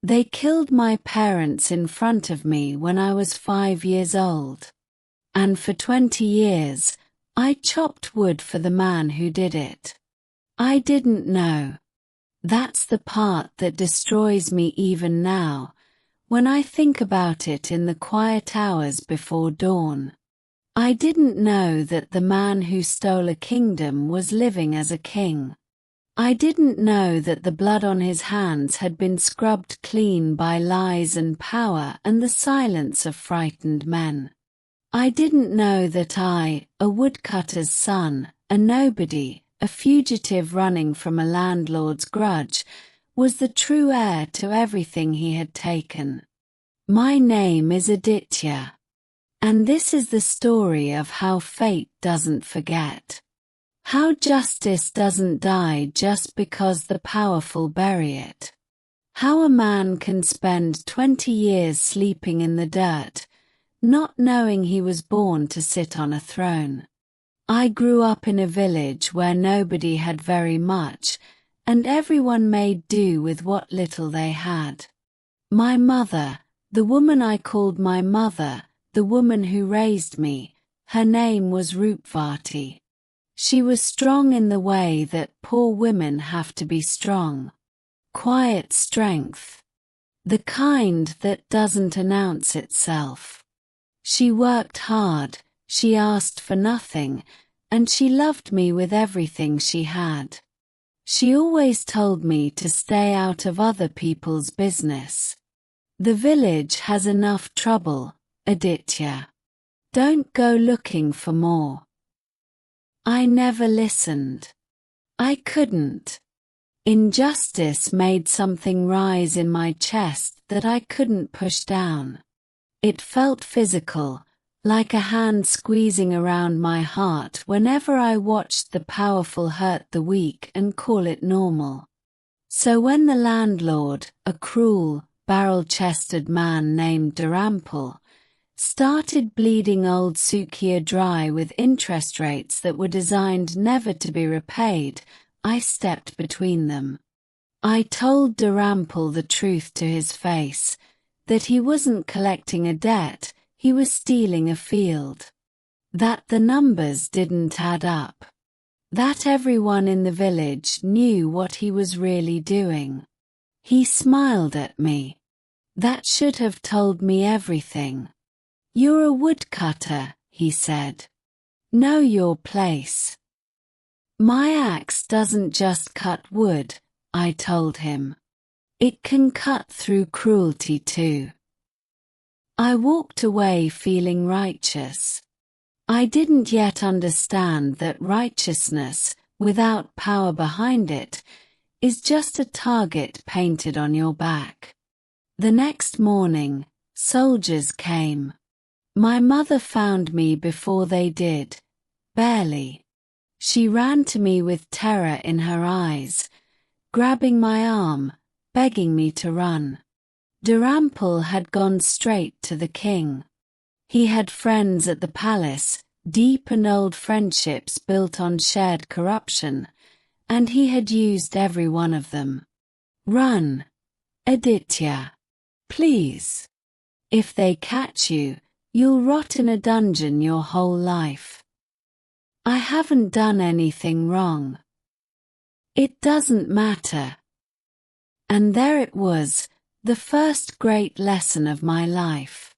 They killed my parents in front of me when I was 5 years old. And for 20 years, I chopped wood for the man who did it. I didn't know. That's the part that destroys me even now, when I think about it in the quiet hours before dawn. I didn't know that the man who stole a kingdom was living as a king. I didn't know that the blood on his hands had been scrubbed clean by lies and power and the silence of frightened men. I didn't know that I, a woodcutter's son, a nobody, a fugitive running from a landlord's grudge, was the true heir to everything he had taken. My name is Aditya. And this is the story of how fate doesn't forget. How justice doesn't die just because the powerful bury it. How a man can spend 20 years sleeping in the dirt, not knowing he was born to sit on a throne. I grew up in a village where nobody had very much, and everyone made do with what little they had. My mother, the woman I called my mother, the woman who raised me, her name was Rupvati. She was strong in the way that poor women have to be strong. Quiet strength. The kind that doesn't announce itself. She worked hard, she asked for nothing, and she loved me with everything she had. She always told me to stay out of other people's business. The village has enough trouble, Aditya. Don't go looking for more. I never listened. I couldn't. Injustice made something rise in my chest that I couldn't push down. It felt physical, like a hand squeezing around my heart whenever I watched the powerful hurt the weak and call it normal. So when the landlord, a cruel, barrel-chested man named Dharampal, started bleeding old Sukhia dry with interest rates that were designed never to be repaid, I stepped between them. I told Dharampal the truth to his face, that he wasn't collecting a debt, he was stealing a field. That the numbers didn't add up. That everyone in the village knew what he was really doing. He smiled at me. That should have told me everything. You're a woodcutter, he said. Know your place. My axe doesn't just cut wood, I told him. It can cut through cruelty too. I walked away feeling righteous. I didn't yet understand that righteousness, without power behind it, is just a target painted on your back. The next morning, soldiers came. My mother found me before they did, barely. She ran to me with terror in her eyes, grabbing my arm, begging me to run. Dharampal had gone straight to the king. He had friends at the palace, deep and old friendships built on shared corruption, and he had used every one of them. Run, Aditya. Please. If they catch you, you'll rot in a dungeon your whole life. I haven't done anything wrong. It doesn't matter. And there it was, the first great lesson of my life.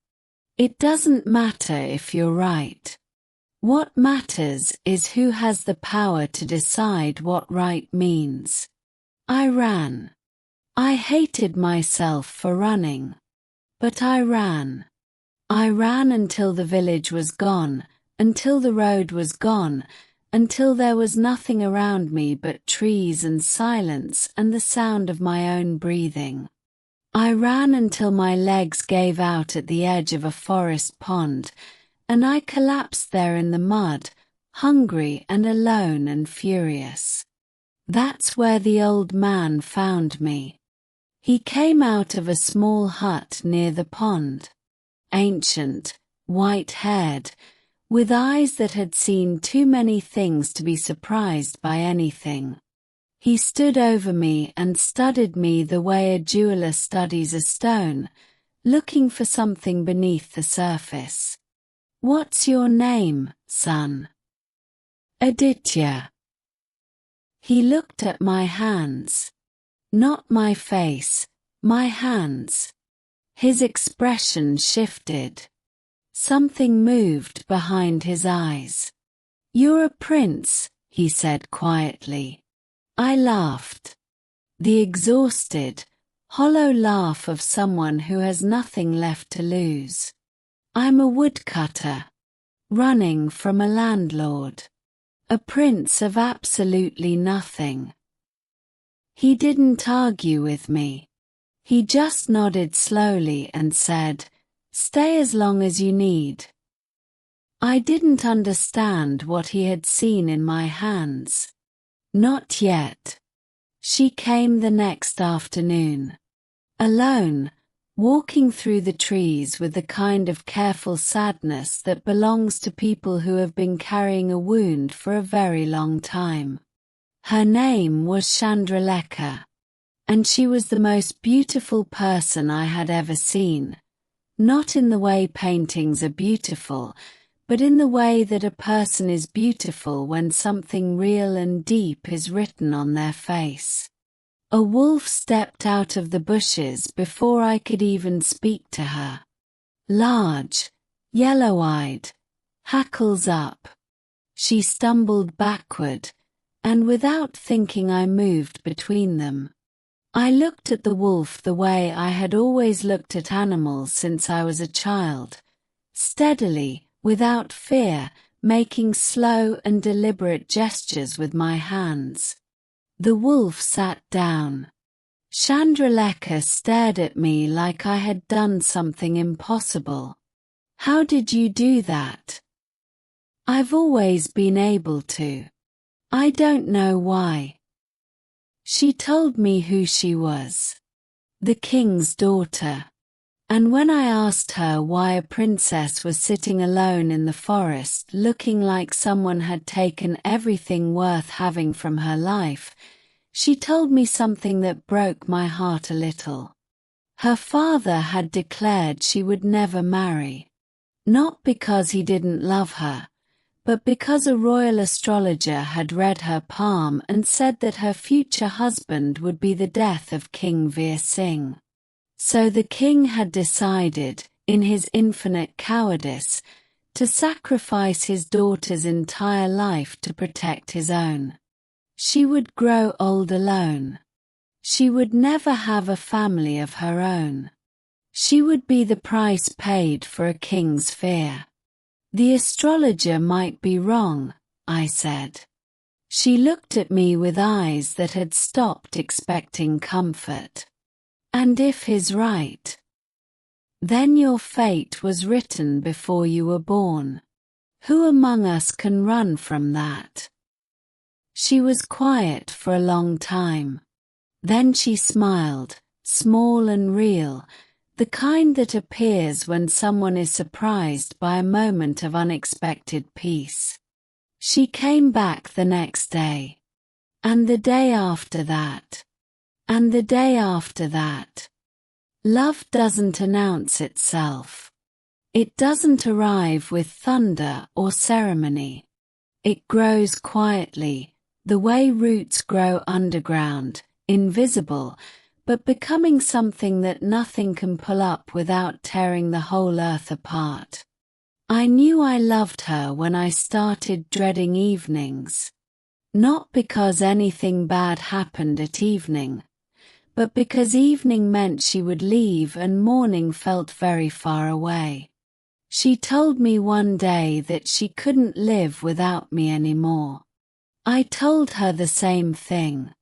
It doesn't matter if you're right. What matters is who has the power to decide what right means. I ran. I hated myself for running. But I ran. I ran until the village was gone, until the road was gone, until there was nothing around me but trees and silence and the sound of my own breathing. I ran until my legs gave out at the edge of a forest pond, and I collapsed there in the mud, hungry and alone and furious. That's where the old man found me. He came out of a small hut near the pond. Ancient, white-haired, with eyes that had seen too many things to be surprised by anything. He stood over me and studied me the way a jeweler studies a stone, looking for something beneath the surface. "What's your name, son?" "Aditya." He looked at my hands. Not my face, my hands. His expression shifted. Something moved behind his eyes. "You're a prince," he said quietly. I laughed. The exhausted, hollow laugh of someone who has nothing left to lose. "I'm a woodcutter. Running from a landlord. A prince of absolutely nothing." He didn't argue with me. He just nodded slowly and said, "Stay as long as you need." I didn't understand what he had seen in my hands. Not yet. She came the next afternoon. Alone, walking through the trees with the kind of careful sadness that belongs to people who have been carrying a wound for a very long time. Her name was Chandralekha, and she was the most beautiful person I had ever seen, not in the way paintings are beautiful, but in the way that a person is beautiful when something real and deep is written on their face. A wolf stepped out of the bushes before I could even speak to her. Large, yellow-eyed, hackles up. She stumbled backward, and without thinking I moved between them. I looked at the wolf the way I had always looked at animals since I was a child, steadily, without fear, making slow and deliberate gestures with my hands. The wolf sat down. Chandralekha stared at me like I had done something impossible. "How did you do that?" "I've always been able to. I don't know why." She told me who she was. The king's daughter. And when I asked her why a princess was sitting alone in the forest looking like someone had taken everything worth having from her life, she told me something that broke my heart a little. Her father had declared she would never marry. Not because he didn't love her, but because a royal astrologer had read her palm and said that her future husband would be the death of King Veer Singh. So the king had decided, in his infinite cowardice, to sacrifice his daughter's entire life to protect his own. She would grow old alone. She would never have a family of her own. She would be the price paid for a king's fear. "The astrologer might be wrong," I said. She looked at me with eyes that had stopped expecting comfort. "And if he's right? Then your fate was written before you were born. Who among us can run from that?" She was quiet for a long time. Then she smiled, small and real, the kind that appears when someone is surprised by a moment of unexpected peace. She came back the next day. And the day after that. And the day after that. Love doesn't announce itself. It doesn't arrive with thunder or ceremony. It grows quietly, the way roots grow underground, invisible, but becoming something that nothing can pull up without tearing the whole earth apart. I knew I loved her when I started dreading evenings. Not because anything bad happened at evening, but because evening meant she would leave and morning felt very far away. She told me one day that she couldn't live without me anymore. I told her the same thing.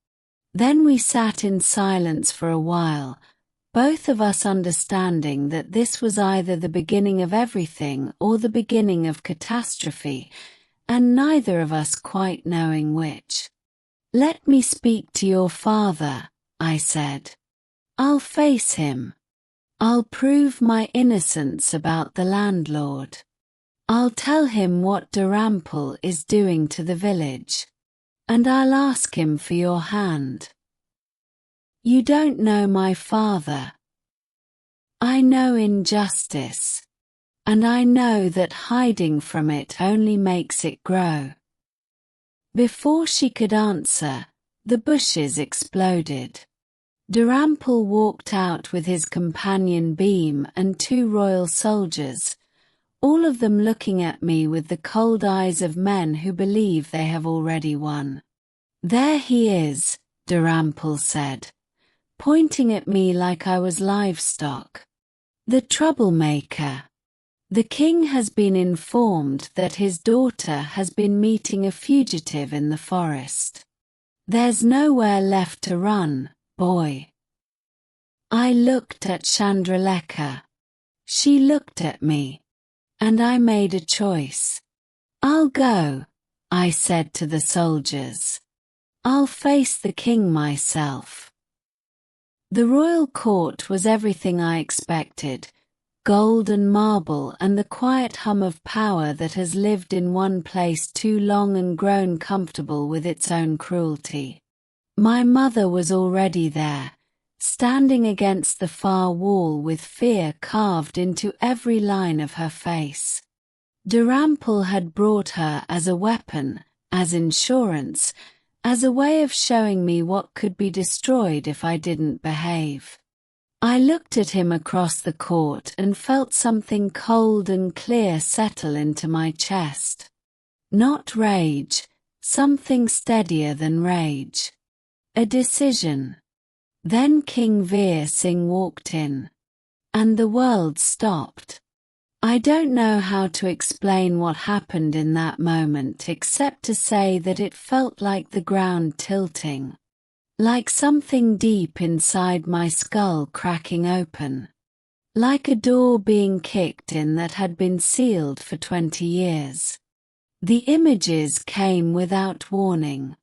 Then we sat in silence for a while, both of us understanding that this was either the beginning of everything or the beginning of catastrophe, and neither of us quite knowing which. "Let me speak to your father," I said. "I'll face him. I'll prove my innocence about the landlord. I'll tell him what Dharampal is doing to the village." and I'll ask him for your hand. You don't know my father. I know injustice, and I know that hiding from it only makes it grow." Before she could answer, the bushes exploded. Dharampal walked out with his companion Beam and 2 royal soldiers, all of them looking at me with the cold eyes of men who believe they have already won. "There he is," Dharampal said, pointing at me like I was livestock. "The troublemaker. The king has been informed that his daughter has been meeting a fugitive in the forest. There's nowhere left to run, boy." I looked at Chandralekha. She looked at me. And I made a choice. "I'll go," I said to the soldiers. "I'll face the king myself." The royal court was everything I expected, gold and marble and the quiet hum of power that has lived in one place too long and grown comfortable with its own cruelty. My mother was already there, standing against the far wall with fear carved into every line of her face. Dharampal had brought her as a weapon, as insurance, as a way of showing me what could be destroyed if I didn't behave. I looked at him across the court and felt something cold and clear settle into my chest. Not rage, something steadier than rage. A decision. Then King Veer Singh walked in. And the world stopped. I don't know how to explain what happened in that moment except to say that it felt like the ground tilting. Like something deep inside my skull cracking open. Like a door being kicked in that had been sealed for 20 years. The images came without warning.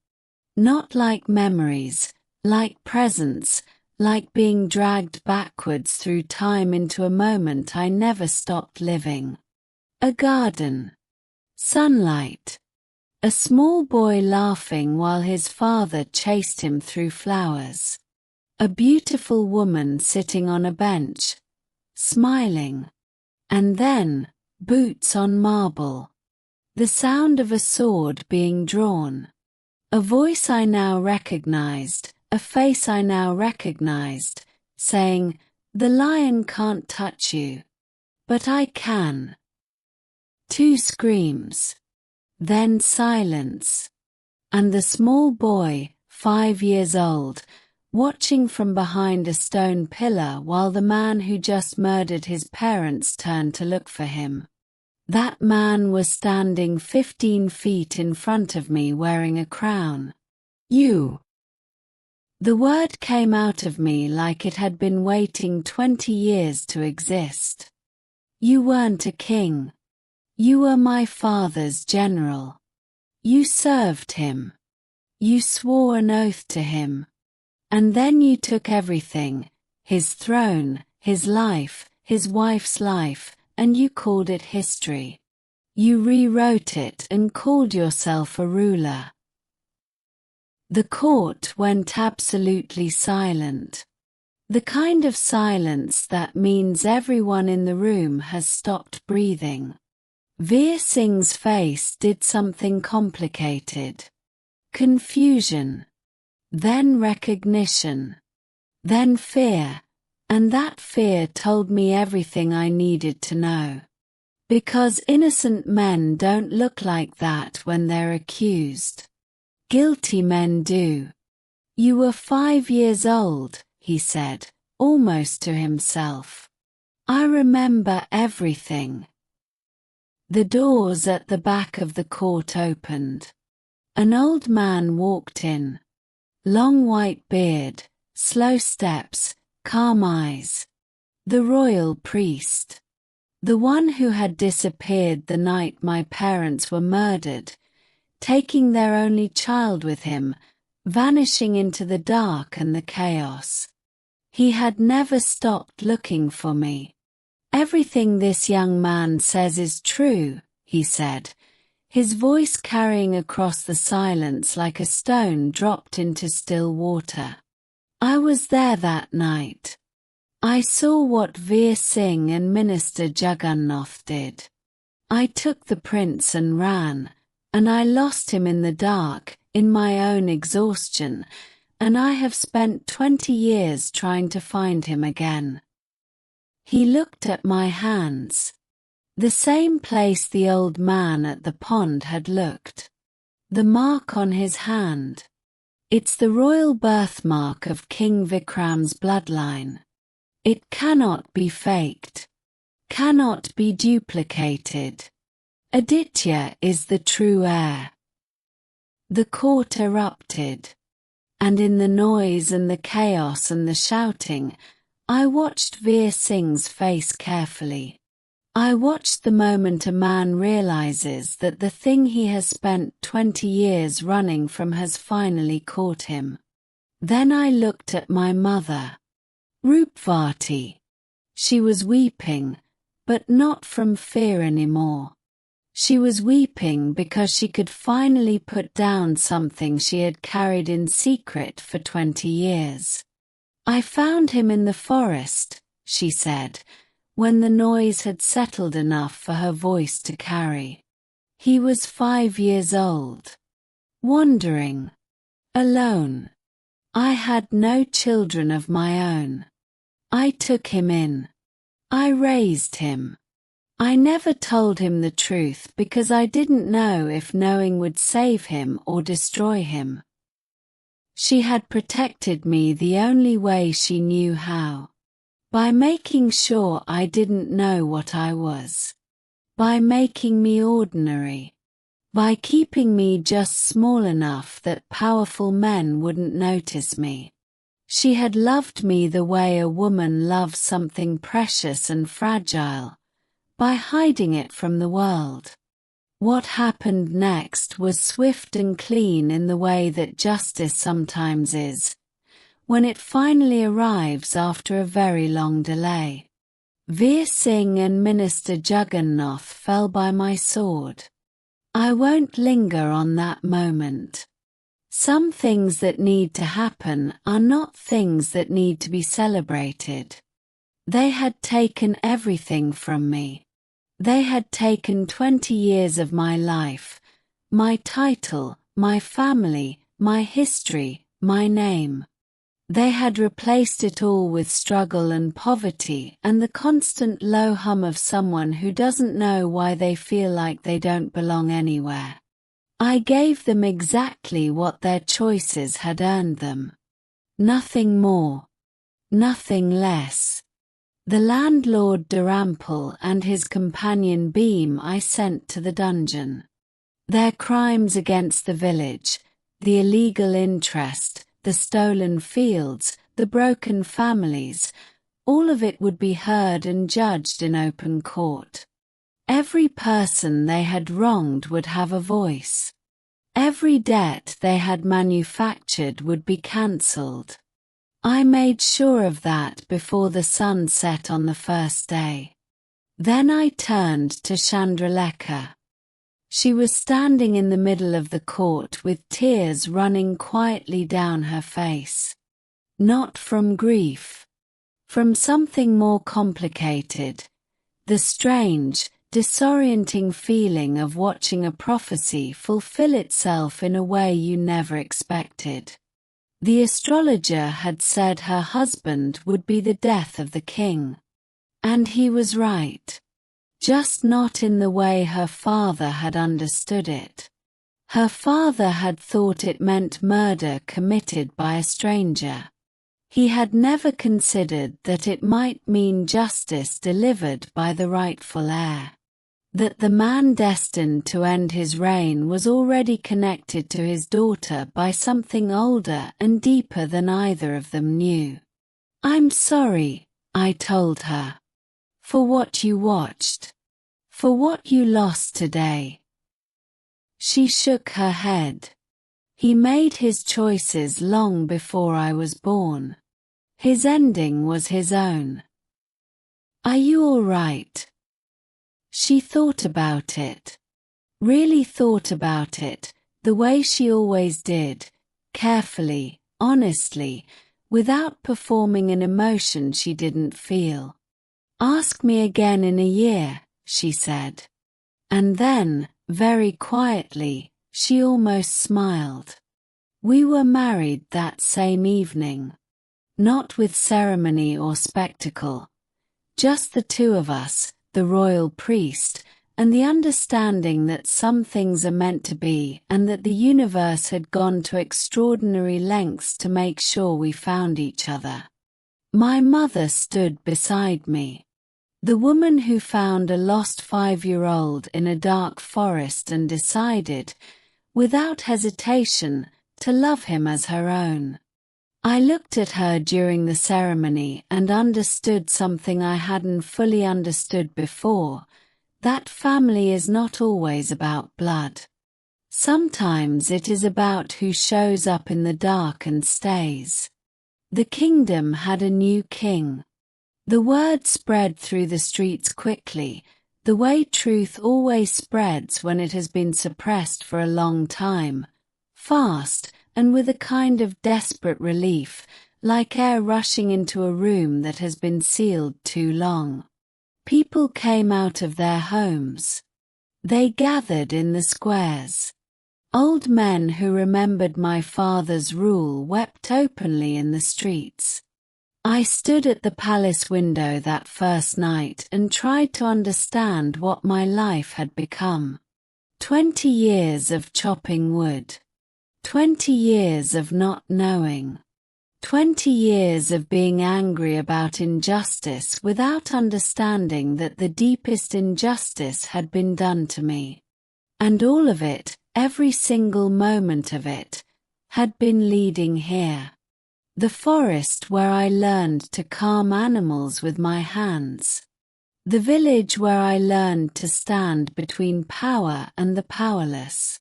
Not like memories, like presence, like being dragged backwards through time into a moment I never stopped living. A garden. Sunlight. A small boy laughing while his father chased him through flowers. A beautiful woman sitting on a bench, smiling. And then, boots on marble. The sound of a sword being drawn. A voice I now recognized, a face I now recognized, saying, "The lion can't touch you. But I can." 2 screams. Then silence. And the small boy, 5 years old, watching from behind a stone pillar while the man who just murdered his parents turned to look for him. That man was standing 15 feet in front of me wearing a crown. "You." The word came out of me like it had been waiting 20 years to exist. "You weren't a king. You were my father's general. You served him. You swore an oath to him. And then you took everything, his throne, his life, his wife's life, and you called it history. You rewrote it and called yourself a ruler." The court went absolutely silent. The kind of silence that means everyone in the room has stopped breathing. Veer Singh's face did something complicated. Confusion. Then recognition. Then fear. And that fear told me everything I needed to know. Because innocent men don't look like that when they're accused. Guilty men do. "You were 5 years old," he said, almost to himself. "I remember everything." The doors at the back of the court opened. An old man walked in. Long white beard, slow steps, calm eyes. The royal priest. The one who had disappeared the night my parents were murdered, taking their only child with him, vanishing into the dark and the chaos. He had never stopped looking for me. "Everything this young man says is true," he said. his voice carrying across the silence like a stone dropped into still water. I was there that night. I saw what Veer Singh and Minister Jagannath did. I took the prince and ran, and I lost him in the dark, in my own exhaustion, and I have spent 20 years trying to find him again. He looked at my hands. The same place the old man at the pond had looked. The mark on his hand. It's the royal birthmark of King Vikram's bloodline. It cannot be faked. Cannot be duplicated. Aditya is the true heir. The court erupted. And in the noise and the chaos and the shouting, I watched Veer Singh's face carefully. I watched the moment a man realizes that the thing he has spent 20 years running from has finally caught him. Then I looked at my mother. Rupvati. She was weeping, but not from fear anymore. She was weeping because she could finally put down something she had carried in secret for 20 years. I found him in the forest, she said, when the noise had settled enough for her voice to carry. He was 5 years old. Wandering. Alone. I had no children of my own. I took him in. I raised him. I never told him the truth because I didn't know if knowing would save him or destroy him. She had protected me the only way she knew how. By making sure I didn't know what I was. By making me ordinary. By keeping me just small enough that powerful men wouldn't notice me. She had loved me the way a woman loves something precious and fragile, by hiding it from the world. What happened next was swift and clean in the way that justice sometimes is, when it finally arrives after a very long delay. Veer Singh and Minister Jagannath fell by my sword. I won't linger on that moment. Some things that need to happen are not things that need to be celebrated. They had taken everything from me. They had taken 20 years of my life, my title, my family, my history, my name. They had replaced it all with struggle and poverty and the constant low hum of someone who doesn't know why they feel like they don't belong anywhere. I gave them exactly what their choices had earned them. Nothing more. Nothing less. The landlord Dharampal and his companion Beam I sent to the dungeon. Their crimes against the village, the illegal interest, the stolen fields, the broken families, all of it would be heard and judged in open court. Every person they had wronged would have a voice. Every debt they had manufactured would be cancelled. I made sure of that before the sun set on the first day. Then I turned to Chandralekha. She was standing in the middle of the court with tears running quietly down her face. Not from grief. From something more complicated. The strange, disorienting feeling of watching a prophecy fulfill itself in a way you never expected. The astrologer had said her husband would be the death of the king. And he was right. Just not in the way her father had understood it. Her father had thought it meant murder committed by a stranger. He had never considered that it might mean justice delivered by the rightful heir. That the man destined to end his reign was already connected to his daughter by something older and deeper than either of them knew. "I'm sorry," I told her. "For what you watched. For what you lost today." She shook her head. He made his choices long before I was born. His ending was his own. "Are you all right?" She thought about it. Really thought about it, the way she always did, carefully, honestly, without performing an emotion she didn't feel. Ask me again in a year, she said. And then, very quietly, she almost smiled. We were married that same evening. Not with ceremony or spectacle. Just the two of us, the royal priest, and the understanding that some things are meant to be and that the universe had gone to extraordinary lengths to make sure we found each other. My mother stood beside me. The woman who found a lost 5-year-old in a dark forest and decided, without hesitation, to love him as her own. I looked at her during the ceremony and understood something I hadn't fully understood before, that family is not always about blood. Sometimes it is about who shows up in the dark and stays. The kingdom had a new king. The word spread through the streets quickly, the way truth always spreads when it has been suppressed for a long time, fast, and with a kind of desperate relief, like air rushing into a room that has been sealed too long. People came out of their homes. They gathered in the squares. Old men who remembered my father's rule wept openly in the streets. I stood at the palace window that first night and tried to understand what my life had become. 20 years of chopping wood. 20 years of not knowing. 20 years of being angry about injustice without understanding that the deepest injustice had been done to me. And all of it, every single moment of it, had been leading here. The forest where I learned to calm animals with my hands. The village where I learned to stand between power and the powerless.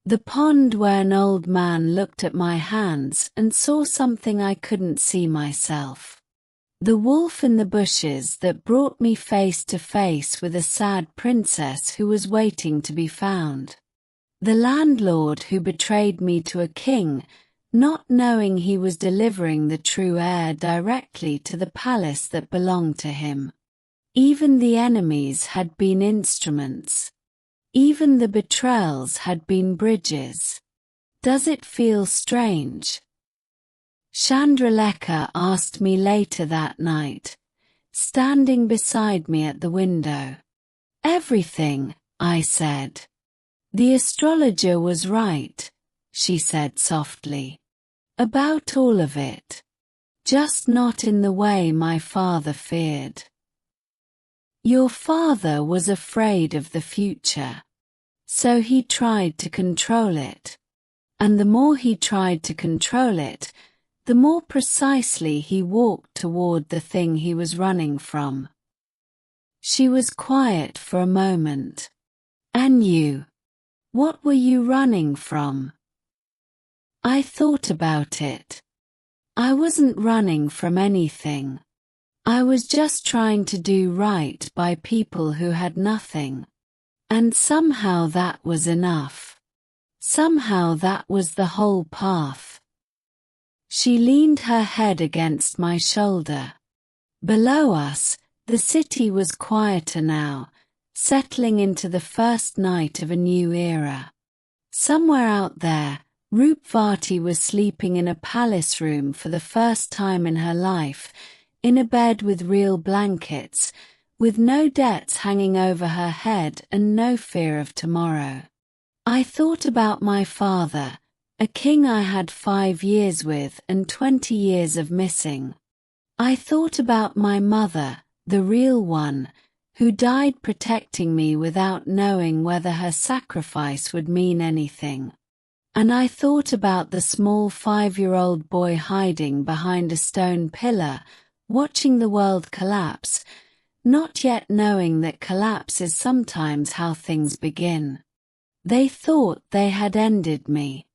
The pond where an old man looked at my hands and saw something I couldn't see myself. The wolf in the bushes that brought me face to face with a sad princess who was waiting to be found. The landlord who betrayed me to a king, not knowing he was delivering the true heir directly to the palace that belonged to him. Even the enemies had been instruments. Even the betrayals had been bridges. Does it feel strange? Chandralekha asked me later that night, standing beside me at the window. Everything, I said. The astrologer was right, she said softly. About all of it. Just not in the way my father feared. Your father was afraid of the future. So he tried to control it. And the more he tried to control it, the more precisely he walked toward the thing he was running from. She was quiet for a moment. And you? What were you running from? I thought about it. I wasn't running from anything. I was just trying to do right by people who had nothing. And somehow that was enough. Somehow that was the whole path. She leaned her head against my shoulder. Below us, the city was quieter now, settling into the first night of a new era. Somewhere out there, Rupvati was sleeping in a palace room for the first time in her life, in a bed with real blankets, with no debts hanging over her head and no fear of tomorrow. I thought about my father, a king I had 5 years with and 20 years of missing. I thought about my mother, the real one, who died protecting me without knowing whether her sacrifice would mean anything. And I thought about the small 5-year-old boy hiding behind a stone pillar, watching the world collapse, not yet knowing that collapse is sometimes how things begin. They thought they had ended me.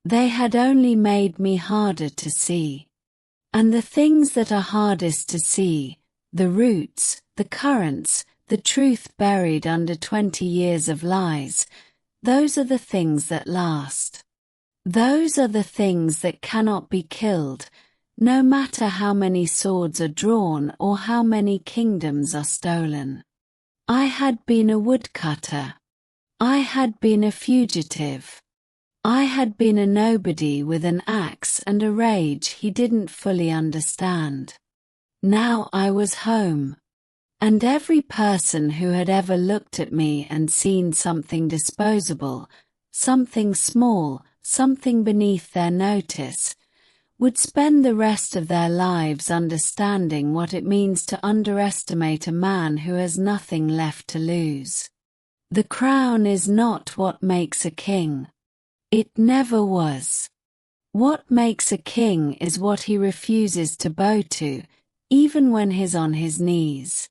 They had only made me harder to see. And the things that are hardest to see, the roots, the currents, the truth buried under 20 years of lies, Those are the things that last. Those are the things that cannot be killed, no matter how many swords are drawn or how many kingdoms are stolen. I had been a woodcutter. I had been a fugitive. I had been a nobody with an axe and a rage he didn't fully understand. Now I was home. And every person who had ever looked at me and seen something disposable, something small, something beneath their notice, would spend the rest of their lives understanding what it means to underestimate a man who has nothing left to lose. The crown is not what makes a king. It never was. What makes a king is what he refuses to bow to, even when he's on his knees.